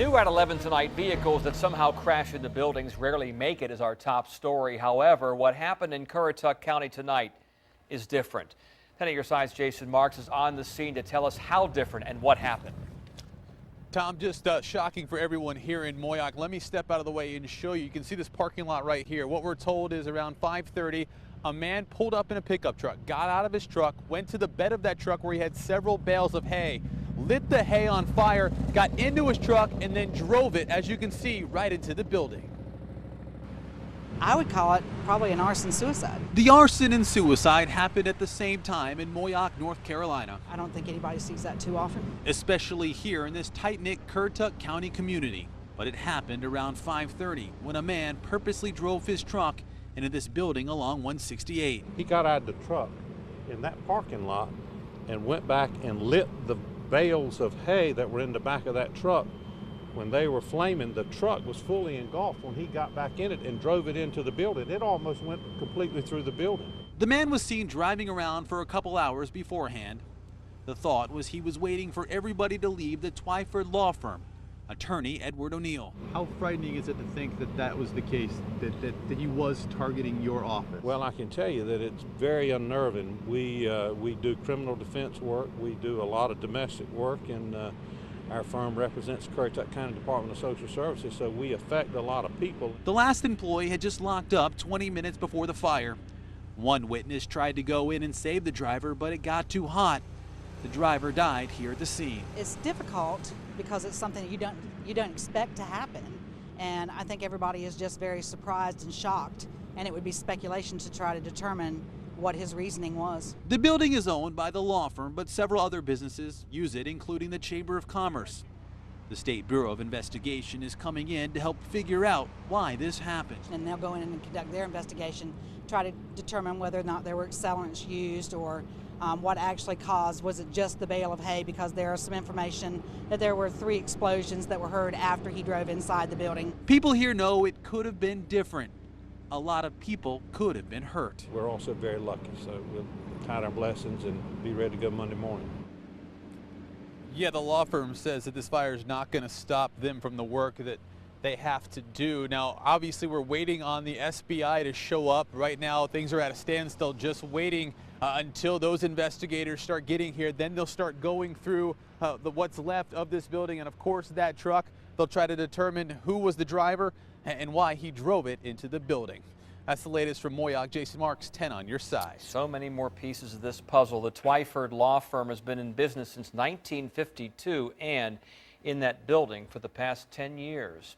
New at 11 tonight, vehicles that somehow crash into buildings rarely make it is our top story. However, what happened in Currituck County tonight is different. 10 at your side's Jason Marks is on the scene to tell us how different and what happened. Tom, just shocking for everyone here in Moyock. Let me step out of the way and show you. You can see this parking lot right here. What we're told is around 5:30, a man pulled up in a pickup truck, got out of his truck, went to the bed of that truck where he had several bales of hay, lit the hay on fire, got into his truck, and then drove it, as you can see, right into the building. I would call it probably an arson-suicide. The arson and suicide happened at the same time in Moyock, North Carolina. I don't think anybody sees that too often. Especially here in this tight-knit Currituck County community. But it happened around 5:30 when a man purposely drove his truck into this building along 168. He got out of the truck in that parking lot and went back and lit the bales of hay that were in the back of that truck. When they were flaming, the truck was fully engulfed when he got back in it and drove it into the building. It almost went completely through the building. The man was seen driving around for a couple hours beforehand. The thought was he was waiting for everybody to leave the Twyford law firm. Attorney Edward O'Neill. How frightening is it to think that that was the case, that he was targeting your office? Well, I can tell you that it's very unnerving. We do criminal defense work. We do a lot of domestic work, and our firm represents Currituck County Department of Social Services, so we affect a lot of people. The last employee had just locked up 20 minutes before the fire. One witness tried to go in and save the driver, but it got too hot. The driver died here at the scene. It's difficult because it's something you don't expect to happen, and I think everybody is just very surprised and shocked, and it would be speculation to try to determine what his reasoning was. The building is owned by the law firm, but several other businesses use it, including the Chamber of Commerce. The State Bureau of Investigation is coming in to help figure out why this happened. And they'll go in and conduct their investigation, try to determine whether or not there were accelerants used or what actually caused. Was it just the bale of hay? Because there is some information that there were 3 explosions that were heard after he drove inside the building. People here know it could have been different. A lot of people could have been hurt. We're also very lucky, so we'll count our blessings and be ready to go Monday morning. Yeah, the law firm says that this fire is not going to stop them from the work that they have to do. Now, obviously, we're waiting on the SBI to show up. Right now, things are at a standstill, just waiting until those investigators start getting here. Then they'll start going through what's left of this building, and of course, that truck. They'll try to determine who was the driver and why he drove it into the building. That's the latest from Moyock. Jason Marks, 10 on your side. So many more pieces of this puzzle. The Twyford law firm has been in business since 1952 and in that building for the past 10 years.